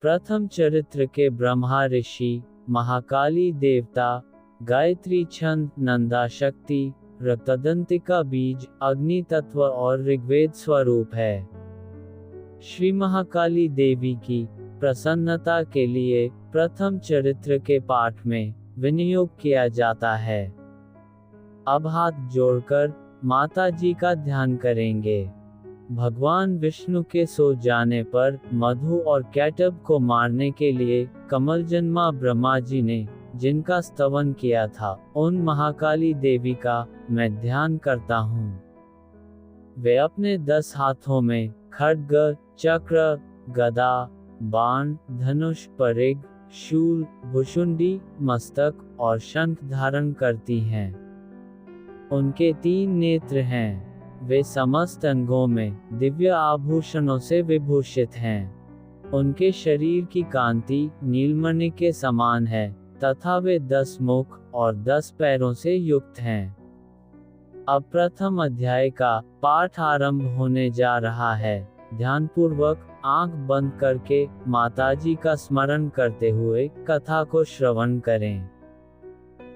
प्रथम चरित्र के ब्रह्मा ऋषि, महाकाली देवता, गायत्री छंद, नंदा शक्ति, रक्तदंतिका बीज, अग्नि तत्व और ऋग्वेद स्वरूप है। श्री महाकाली देवी की प्रसन्नता के लिए प्रथम चरित्र के पाठ में विनियोग किया जाता है। अब हाथ जोड़कर माता जी का ध्यान करेंगे। भगवान विष्णु के सो जाने पर मधु और कैटब को मारने के लिए कमलजन्मा ब्रह्मा जी ने जिनका स्तवन किया था, उन महाकाली देवी का मैं ध्यान करता हूँ। वे अपने 10 हाथों में खड्ग, चक्र, गदा, बाण, धनुष, परिघ, शूल, भुशुंडी, मस्तक और शंख धारण करती हैं। उनके 3 नेत्र हैं। वे समस्त अंगों में दिव्य आभूषणों से विभूषित हैं। उनके शरीर की कांति नीलमणि के समान है तथा वे 10 मुख और 10 पैरों से युक्त हैं। अब प्रथम अध्याय का पाठ आरंभ होने जा रहा है। ध्यानपूर्वक आंख बंद करके माताजी का स्मरण करते हुए कथा को श्रवण करें।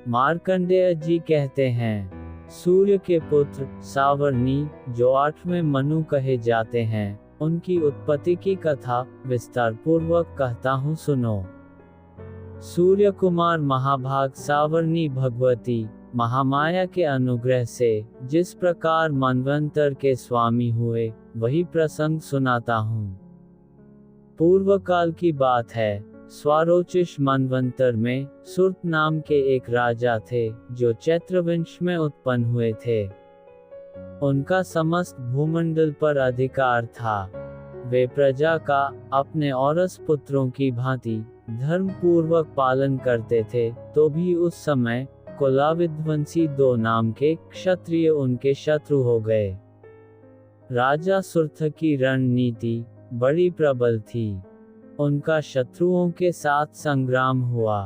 मार्कंडेय जी कहते हैं, सूर्य के पुत्र सावर्णी, जो 8वें मनु कहे जाते हैं, उनकी उत्पत्ति की कथा विस्तार पूर्वक कहता हूँ, सुनो। सूर्य कुमार महाभाग सावर्णी भगवती महामाया के अनुग्रह से जिस प्रकार मनवंतर के स्वामी हुए, वही प्रसंग सुनाता हूँ। पूर्व काल की बात है। स्वारोचिष मनवंतर में सुर्त नाम के एक राजा थे, जो चैत्रवंश में उत्पन्न हुए थे। उनका समस्त भूमंडल पर अधिकार था। वे प्रजा का अपने औरस पुत्रों की भांति धर्म पूर्वक पालन करते थे, तो भी उस समय कुलाविध्वंसी 2 नाम के क्षत्रिय उनके शत्रु हो गए। राजा सुर्थ की रणनीति बड़ी प्रबल थी। उनका शत्रुओं के साथ संग्राम हुआ।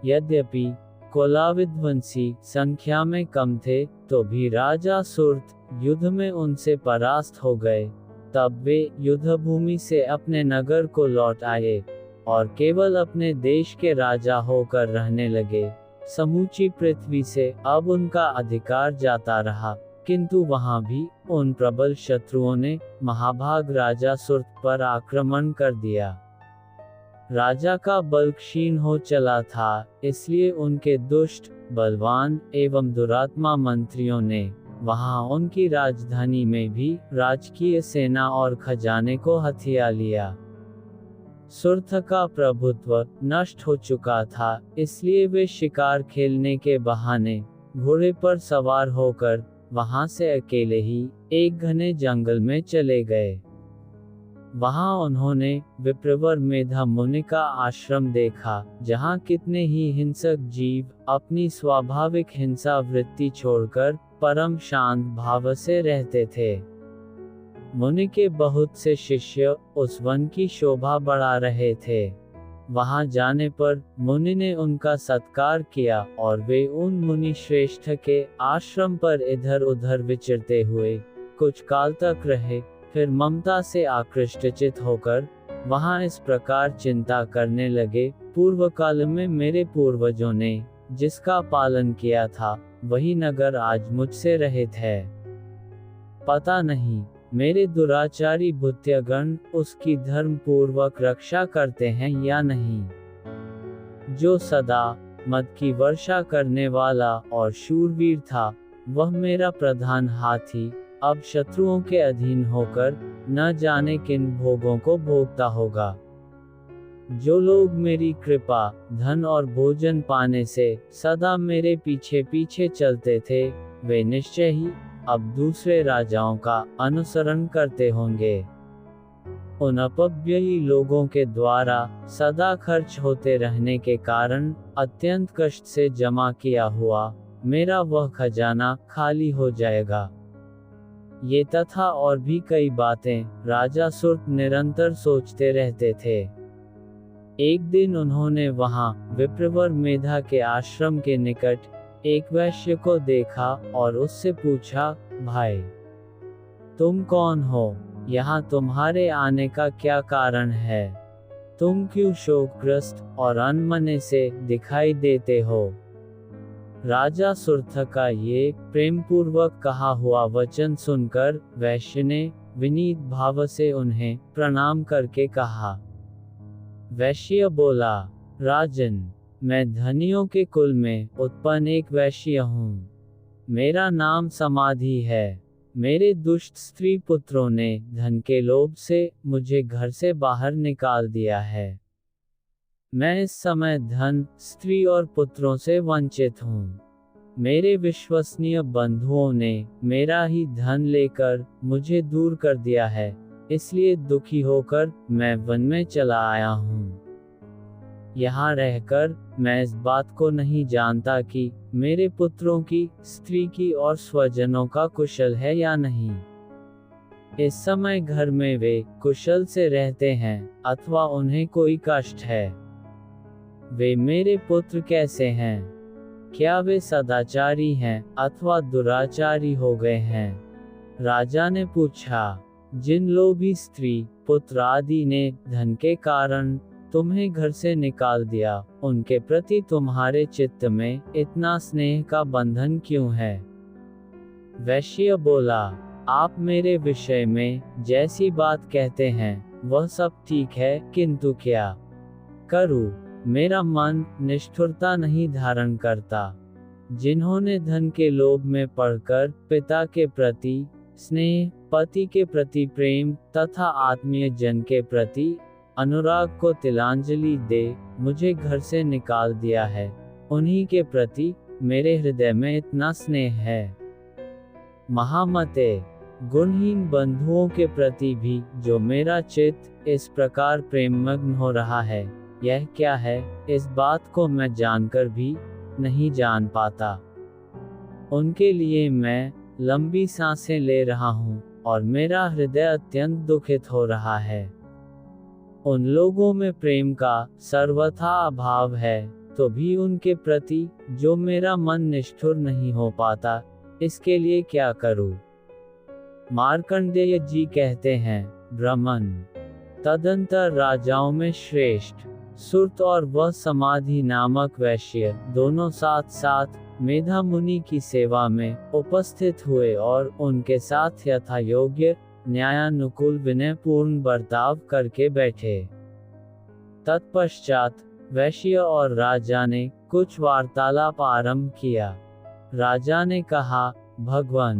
यद्यपि कुलाविध्वंसी संख्या में कम थे, तो भी राजा सुर्थ युद्ध में उनसे परास्त हो गए। तब वे युद्धभूमि से अपने नगर को लौट आए और केवल अपने देश के राजा होकर रहने लगे। समूची पृथ्वी से अब उनका अधिकार जाता रहा, किंतु वहां भी उन प्रबल शत्रुओं ने महाभाग राजा सुर्थ पर आक्रमण कर दिया। राजा का बल क्षीण हो चला था, इसलिए उनके दुष्ट, बलवान एवं दुरात्मा मंत्रियों ने वहां उनकी राजधानी में भी राजकीय सेना और खजाने को हथिया लिया। सुर्थ का प्रभुत्व नष्ट हो चुका था, इसलिए वे शिकार खेलने के बहाने घोड़े पर सवार होकर वहां से अकेले ही एक घने जंगल में चले गए। वहां उन्होंने विप्रवर मेधा मुनि का आश्रम देखा, जहां कितने ही हिंसक जीव अपनी स्वाभाविक हिंसा वृत्ति छोड़कर परम शांत भाव से रहते थे। मुनि के बहुत से शिष्य उस वन की शोभा बढ़ा रहे थे। वहां जाने पर मुनि ने उनका सत्कार किया और वे उन मुनि श्रेष्ठ के आश्रम पर इधर उधर विचरते हुए कुछ काल तक रहे। फिर ममता से आकृष्टचित होकर वहां इस प्रकार चिंता करने लगे, पूर्व काल में मेरे पूर्वजों ने जिसका पालन किया था, वही नगर आज मुझसे रहित है। पता नहीं मेरे दुराचारी भृत्यगण उसकी धर्म पूर्वक रक्षा करते हैं या नहीं। जो सदा मद की वर्षा करने वाला और शूरवीर था, वह मेरा प्रधान हाथी अब शत्रुओं के अधीन होकर न जाने किन भोगों को भोगता होगा। जो लोग मेरी कृपा, धन और भोजन पाने से सदा मेरे पीछे पीछे चलते थे, वे निश्चय ही अब दूसरे राजाओं का अनुसरण करते होंगे। उन अपव्ययी लोगों के द्वारा सदा खर्च होते रहने के कारण अत्यंत कष्ट से जमा किया हुआ मेरा वह खजाना खाली हो जाएगा। ये तथा और भी कई बातें राजा सुर्त निरंतर सोचते रहते थे। एक दिन उन्होंने वहां विप्रवर मेधा के आश्रम के निकट एक वैश्य को देखा और उससे पूछा, भाई तुम कौन हो? यहाँ तुम्हारे आने का क्या कारण है? तुम क्यों शोकग्रस्त और अनमने से दिखाई देते हो? राजा सुर्थ का ये प्रेमपूर्वक कहा हुआ वचन सुनकर वैश्य ने विनीत भाव से उन्हें प्रणाम करके कहा। वैश्य बोला, राजन, मैं धनियों के कुल में उत्पन्न एक वैश्य हूँ। मेरा नाम समाधि है। मेरे दुष्ट स्त्री पुत्रों ने धन के लोभ से मुझे घर से बाहर निकाल दिया है। मैं इस समय धन, स्त्री और पुत्रों से वंचित हूँ। मेरे विश्वसनीय बंधुओं ने मेरा ही धन लेकर मुझे दूर कर दिया है, इसलिए दुखी होकर मैं वन में चला आया हूँ। यहाँ रहकर मैं इस बात को नहीं जानता कि मेरे पुत्रों की, स्त्री की और स्वजनों का कुशल है या नहीं। इस समय घर में वे कुशल से रहते हैं अथवा उन्हें कोई कष्ट है। वे मेरे पुत्र कैसे हैं? क्या वे सदाचारी हैं अथवा दुराचारी हो गए हैं? राजा ने पूछा। जिन लोभी स्त्री, पुत्र आदि ने धन के कारण तुम्हें घर से निकाल दिया, उनके प्रति तुम्हारे चित्त में इतना स्नेह का बंधन क्यों है? वैश्य बोला, आप मेरे विषय में जैसी बात कहते हैं वह सब ठीक है, किंतु क्या करूं? मेरा मन निष्ठुरता नहीं धारण करता। जिन्होंने धन के लोभ में पड़कर पिता के प्रति स्नेह, पति के प्रति प्रेम तथा आत्मीय जन के प्रति अनुराग को तिलांजलि दे मुझे घर से निकाल दिया है, उन्हीं के प्रति मेरे हृदय में इतना स्नेह है। महामते, गुणहीन बंधुओं के प्रति भी जो मेरा चित्त इस प्रकार प्रेममग्न हो रहा है, यह क्या है? इस बात को मैं जानकर भी नहीं जान पाता। उनके लिए मैं लंबी सांसें ले रहा हूँ और मेरा हृदय अत्यंत दुखित हो रहा है। उन लोगों में प्रेम का सर्वथा अभाव है, तो भी उनके प्रति जो मेरा मन निष्ठुर नहीं हो पाता, इसके लिए क्या करूं? मार्कंडेय जी कहते हैं, ब्रह्मन तदंतर राजाओं में श्रेष्ठ सुर्त और वह समाधि नामक वैश्य दोनों साथ साथ मेधा मुनि की सेवा में उपस्थित हुए और उनके साथ यथा योग्य न्यायानुकूल विनयपूर्ण बर्ताव करके बैठे। तत्पश्चात वैश्य और राजा ने कुछ वार्तालाप आरंभ किया। राजा ने कहा, भगवान,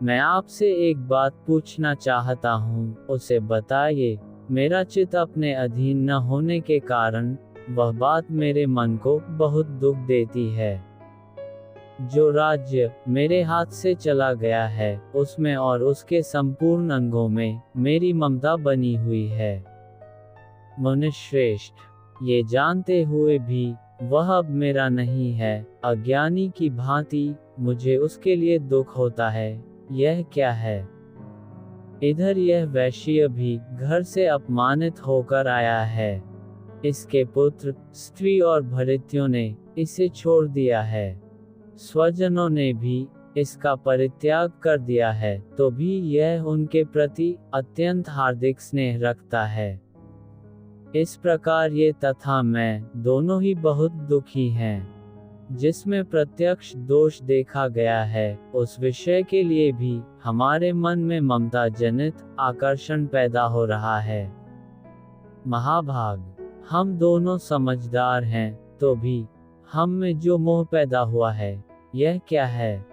मैं आपसे एक बात पूछना चाहता हूँ, उसे बताइए। मेरा चित्त अपने अधीन न होने के कारण वह बात मेरे मन को बहुत दुख देती है। जो राज्य मेरे हाथ से चला गया है, उसमें और उसके संपूर्ण अंगों में मेरी ममता बनी हुई है। मुनिश्रेष्ठ, ये जानते हुए भी वह अब मेरा नहीं है, अज्ञानी की भांति मुझे उसके लिए दुख होता है। यह क्या है? इधर यह वैश्य भी घर से अपमानित होकर आया है। इसके पुत्र, स्त्री और भृत्यों ने इसे छोड़ दिया है। स्वजनों ने भी इसका परित्याग कर दिया है, तो भी यह उनके प्रति अत्यंत हार्दिक स्नेह रखता है। इस प्रकार ये तथा मैं दोनों ही बहुत दुखी हैं। जिसमें प्रत्यक्ष दोष देखा गया है, उस विषय के लिए भी हमारे मन में ममता जनित आकर्षण पैदा हो रहा है। महाभाग, हम दोनों समझदार हैं, तो भी हम में जो मोह पैदा हुआ है, यह क्या है?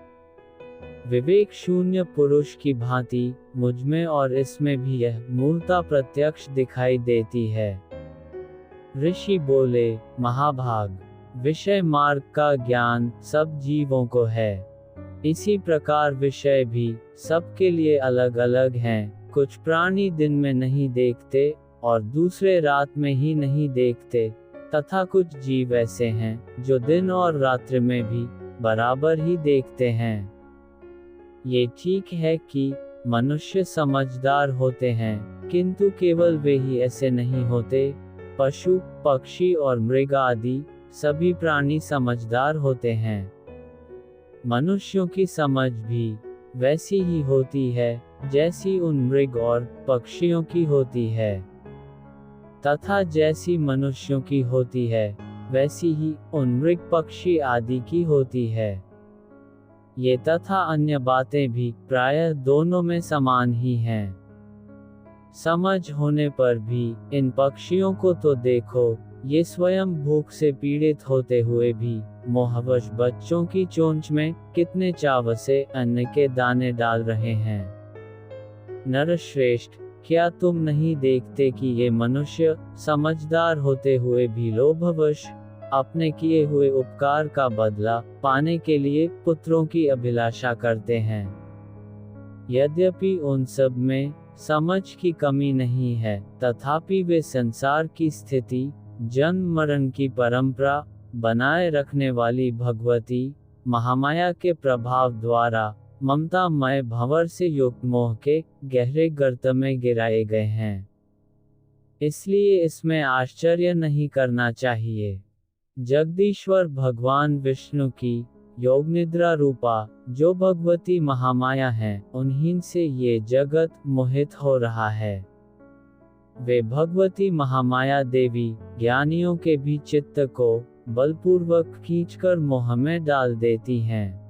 विवेक शून्य पुरुष की भांति मुझमें और इसमें भी यह मूलता प्रत्यक्ष दिखाई देती है। ऋषि बोले, महाभाग, विषय मार्ग का ज्ञान सब जीवों को है। इसी प्रकार विषय भी सबके लिए अलग अलग हैं। कुछ प्राणी दिन में नहीं देखते और दूसरे रात में ही नहीं देखते, तथा कुछ जीव ऐसे हैं जो दिन और रात्रि में भी बराबर ही देखते हैं। ये ठीक है कि मनुष्य समझदार होते हैं, किंतु केवल वे ही ऐसे नहीं होते। पशु, पक्षी और मृग आदि सभी प्राणी समझदार होते हैं। मनुष्यों की समझ भी वैसी ही होती है जैसी उन मृग और पक्षियों की होती है। तथा जैसी मनुष्यों की होती है वैसी ही उन मृग पक्षी आदि की होती है। ये तथा अन्य बातें भी प्रायः दोनों में समान ही हैं। समझ होने पर भी इन पक्षियों को तो देखो, ये स्वयं भूख से पीड़ित होते हुए भी मोहवश बच्चों की चोंच में कितने चाव से अन्न के दाने डाल रहे हैं। नरश्रेष्ठ, क्या तुम नहीं देखते कि ये मनुष्य समझदार होते हुए भी लोभवश अपने किए हुए उपकार का बदला पाने के लिए पुत्रों की अभिलाषा करते हैं। यद्यपि उन सब में समझ की कमी नहीं है, तथापि वे संसार की स्थिति, जन्म मरण की परंपरा बनाए रखने वाली भगवती महामाया के प्रभाव द्वारा ममतामय भंवर से युक्त मोह के गहरे गर्त में गिराए गए हैं। इसलिए इसमें आश्चर्य नहीं करना चाहिए। जगदीश्वर भगवान विष्णु की योग निद्रा रूपा जो भगवती महामाया हैं, उन्हीं से ये जगत मोहित हो रहा है। वे भगवती महामाया देवी ज्ञानियों के भी चित्त को बलपूर्वक खींचकर मोह में डाल देती हैं।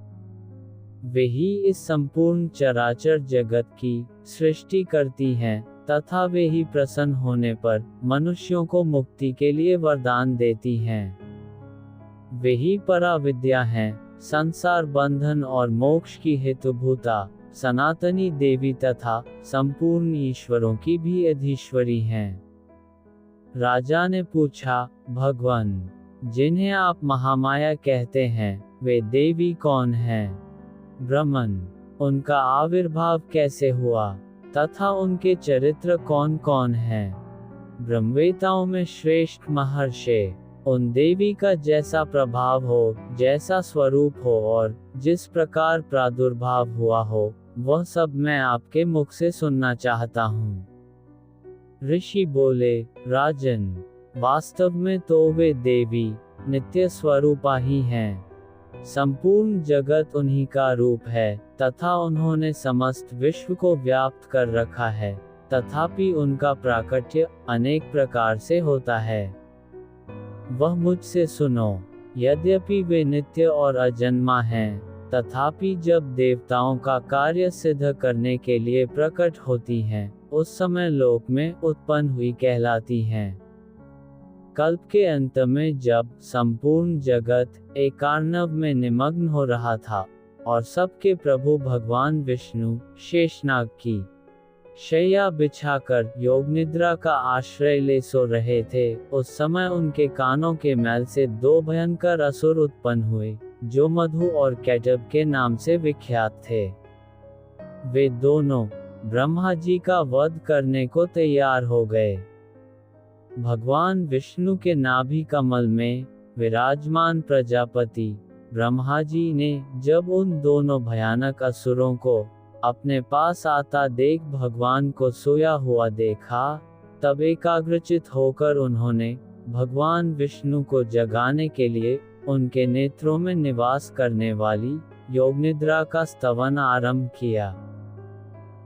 वे ही इस संपूर्ण चराचर जगत की सृष्टि करती हैं, तथा वे ही प्रसन्न होने पर मनुष्यों को मुक्ति के लिए वरदान देती हैं। वे ही पराविद्या हैं, संसार बंधन और मोक्ष की हेतुभूता सनातनी देवी तथा संपूर्ण ईश्वरों की भी अधीश्वरी हैं। राजा ने पूछा, भगवान, जिन्हें आप महामाया कहते हैं, वे देवी कौन हैं? ब्रह्मन, उनका आविर्भाव कैसे हुआ तथा उनके चरित्र कौन कौन हैं? ब्रह्मवेताओं में श्रेष्ठ महर्षि, उन देवी का जैसा प्रभाव हो, जैसा स्वरूप हो और जिस प्रकार प्रादुर्भाव हुआ हो, वह सब मैं आपके मुख से सुनना चाहता हूँ। ऋषि बोले, राजन, वास्तव में तो वे देवी नित्य स्वरूपा ही हैं। संपूर्ण जगत उन्हीं का रूप है तथा उन्होंने समस्त विश्व को व्याप्त कर रखा है, तथापि उनका प्राकट्य अनेक प्रकार से होता है। वह मुझसे सुनो, यद्यपि वे नित्य और अजन्मा हैं, तथापि जब देवताओं का कार्य सिद्ध करने के लिए प्रकट होती हैं, उस समय लोक में उत्पन्न हुई कहलाती हैं। कल्प के अंत में जब संपूर्ण जगत एकार्णव में निमग्न हो रहा था और सबके प्रभु भगवान विष्णु शेषनाग की शैया बिछाकर योग निद्रा का आश्रय ले सो रहे थे, उस समय उनके कानों के मैल से दो भयंकर असुर उत्पन्न हुए, जो मधु और कैटब के नाम से विख्यात थे। वे दोनों ब्रह्मा जी का वध करने को तैयार हो गए। भगवान विष्णु के नाभि कमल में विराजमान प्रजापति ब्रह्मा जी ने जब उन दोनों भयानक असुरों को अपने पास आता देख भगवान को सोया हुआ देखा, तब एकाग्रचित होकर उन्होंने भगवान विष्णु को जगाने के लिए उनके नेत्रों में निवास करने वाली योग निद्रा का स्तवन आरंभ किया,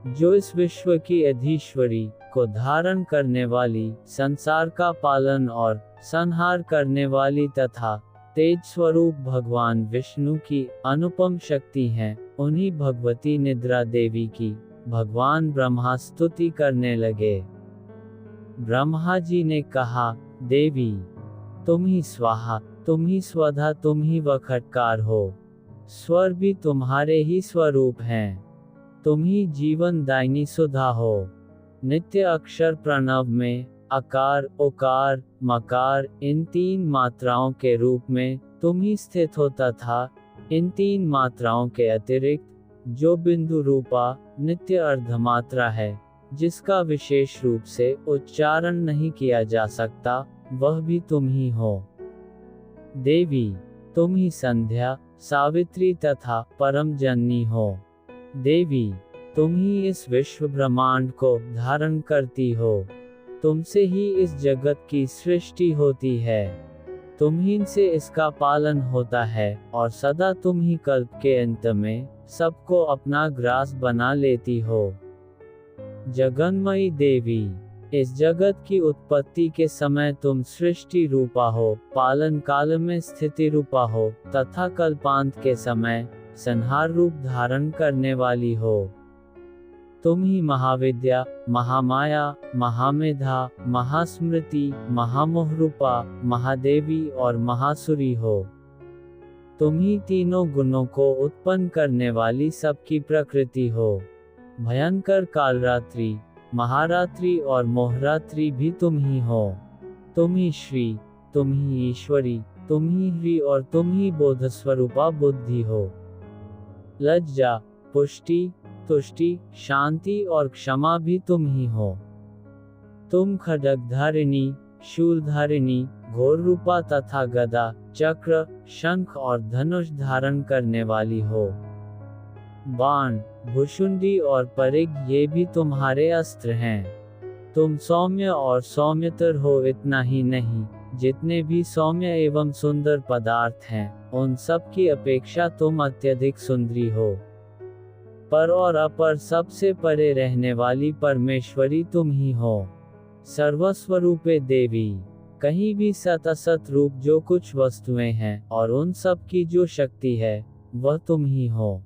जो इस विश्व की अधीश्वरी को धारण करने वाली, संसार का पालन और संहार करने वाली तथा तेज स्वरूप भगवान विष्णु की अनुपम शक्ति हैं। उन्हीं भगवती निद्रा देवी की भगवान ब्रह्मा स्तुति करने लगे। ब्रह्मा जी ने कहा, देवी, तुम ही स्वाहा, तुम ही स्वधा, तुम ही वखटकार हो। स्वर भी तुम्हारे ही स्वरूप हैं। तुम ही जीवन दायिनी सुधा हो। नित्य अक्षर प्रणव में अकार, ओकार, मकार इन तीन मात्राओं के रूप में तुम ही स्थित हो तथा इन तीन मात्राओं के अतिरिक्त जो बिंदु रूपा नित्य अर्धमात्रा है, जिसका विशेष रूप से उच्चारण नहीं किया जा सकता, वह भी तुम ही हो। देवी, तुम ही संध्या, सावित्री तथा परम जननी हो। देवी, तुम ही इस विश्व ब्रह्मांड को धारण करती हो। तुमसे ही इस जगत की सृष्टि होती है। तुम्हीं से इसका पालन होता है और सदा तुम ही कल्प के अंत में सबको अपना ग्रास बना लेती हो। जगन्मयी देवी, इस जगत की उत्पत्ति के समय तुम सृष्टि रूपा हो, पालन काल में स्थिति रूपा हो, तथा कल्पांत के समय संहार रूप धारण करने वाली हो। तुम ही महाविद्या, महामाया, महामेधा, महास्मृति, महामोहरूपा, महादेवी और महासुरी हो। तुम ही तीनों गुणों को उत्पन्न करने वाली सबकी प्रकृति हो। भयंकर कालरात्रि, महारात्रि और मोहरात्रि भी तुम ही हो। तुम ही श्री, तुम ही ईश्वरी, तुम ही ह्री और तुम ही बोधस्वरूपा बुद्धि हो। लज्जा, पुष्टि, तुष्टि, शांति और क्षमा भी तुम ही हो। तुम खड्गधारिणी, शूलधारिणी, घोर रूपा तथा गदा, चक्र, शंख और धनुष धारण करने वाली हो। बाण, भुशुंडी और परिग ये भी तुम्हारे अस्त्र हैं। तुम सौम्य और सौम्यतर हो। इतना ही नहीं, जितने भी सौम्य एवं सुंदर पदार्थ हैं, उन सब की अपेक्षा तुम अत्यधिक सुंदरी हो। पर और अपर सबसे परे रहने वाली परमेश्वरी तुम ही हो। सर्वस्वरूपे देवी, कहीं भी सत असत रूप जो कुछ वस्तुएं हैं और उन सब की जो शक्ति है, वह तुम ही हो।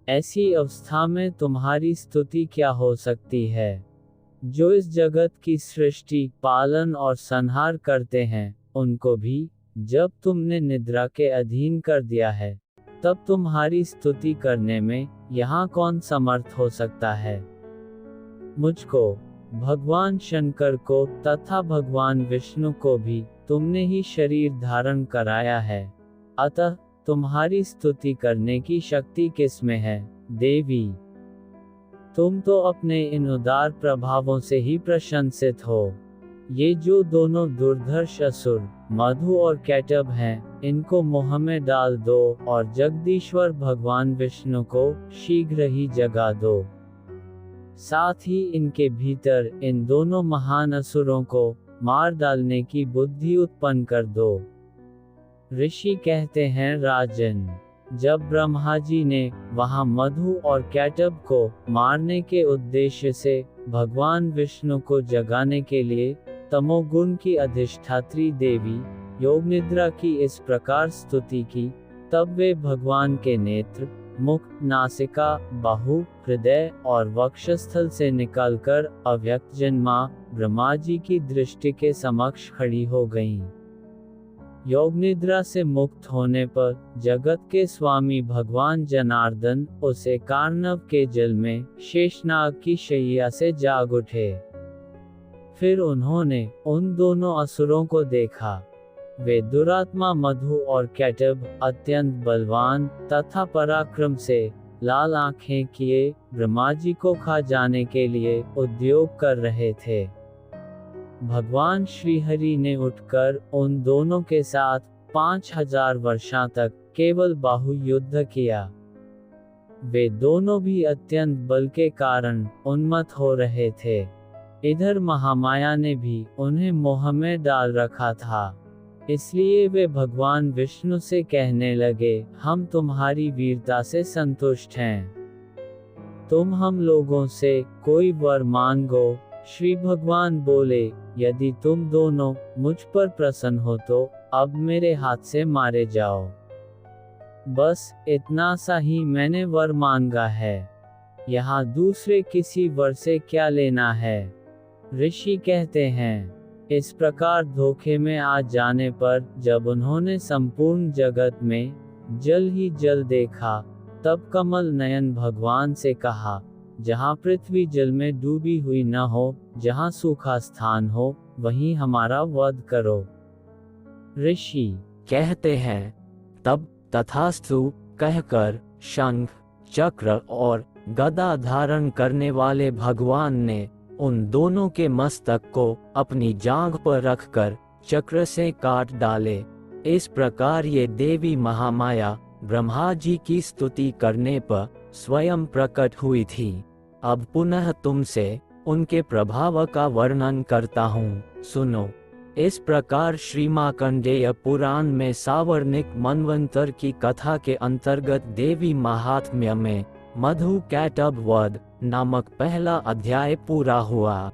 ऐसी अवस्था में तुम्हारी स्तुति क्या हो सकती है? जो इस जगत की सृष्टि, पालन और संहार करते हैं, उनको भी जब तुमने निद्रा के अधीन कर दिया है, तब तुम्हारी स्तुति करने में यहाँ कौन समर्थ हो सकता है? मुझको, भगवान शंकर को तथा भगवान विष्णु को भी तुमने ही शरीर धारण कराया है। अतः तुम्हारी स्तुति करने की शक्ति किसमें है, देवी? तुम तो अपने इन उदार प्रभावों से ही प्रशंसित हो। ये जो दोनों दुर्धर्ष असुर, मधु और कैटभ हैं, इनको मोह में डाल दो और जगदीश्वर भगवान विष्णु को शीघ्र ही जगा दो। साथ ही इनके भीतर इन दोनों महान असुरों को मार डालने की बुद्धि उत्पन्न कर दो। ऋषि कहते हैं, राजन, जब ब्रह्मा जी ने वहां मधु और कैटभ को मारने के उद्देश्य से भगवान विष्णु को जगाने के लिए तमोगुण की अधिष्ठात्री देवी योगनिद्रा की इस प्रकार स्तुति की, तब वे भगवान के नेत्र, मुख, नासिका, बाहु, हृदय और वक्षस्थल से निकलकर अव्यक्त जन्मा ब्रह्मा जी की दृष्टि के समक्ष खड़ी हो गईं। योगनिद्रा से मुक्त होने पर जगत के स्वामी भगवान जनार्दन उस एकार्णव के जल में शेषनाग की शैया से जाग उठे। फिर उन्होंने उन दोनों असुरों को देखा। वे दुरात्मा मधु और कैटभ अत्यंत बलवान तथा पराक्रम से लाल आंखें किए ब्रह्मा जी को खा जाने के लिए उद्योग कर रहे थे। भगवान श्रीहरि ने उठकर उन दोनों के साथ 5000 वर्षों तक केवल बाहु युद्ध किया। वे दोनों भी अत्यंत बल के कारण उन्मत्त हो रहे थे। इधर महामाया ने भी उन्हें मोह में डाल रखा था। इसलिए वे भगवान विष्णु से कहने लगे, हम तुम्हारी वीरता से संतुष्ट हैं। तुम हम लोगों से कोई वर मांगो। श्री भगवान बोले, यदि तुम दोनों मुझ पर प्रसन्न हो तो अब मेरे हाथ से मारे जाओ। बस इतना सा ही मैंने वर मांगा है। यहाँ दूसरे किसी वर से क्या लेना है? ऋषि कहते हैं, इस प्रकार धोखे में आ जाने पर जब उन्होंने संपूर्ण जगत में जल ही जल देखा, तब कमल नयन भगवान से कहा, जहाँ पृथ्वी जल में डूबी हुई न हो, जहाँ सूखा स्थान हो, वहीं हमारा वध करो। ऋषि कहते हैं, तब तथास्तु कहकर शंख, चक्र और गदा धारण करने वाले भगवान ने उन दोनों के मस्तक को अपनी जांघ पर रखकर चक्र से काट डाले। इस प्रकार ये देवी महामाया ब्रह्मा जी की स्तुति करने पर स्वयं प्रकट हुई थी। अब पुनः तुमसे उनके प्रभाव का वर्णन करता हूँ, सुनो। इस प्रकार श्री मार्कंडेय पुराण में सावर्णिक मनवंतर की कथा के अंतर्गत देवी महात्म्य में मधु कैटभ वध नामक पहला अध्याय पूरा हुआ।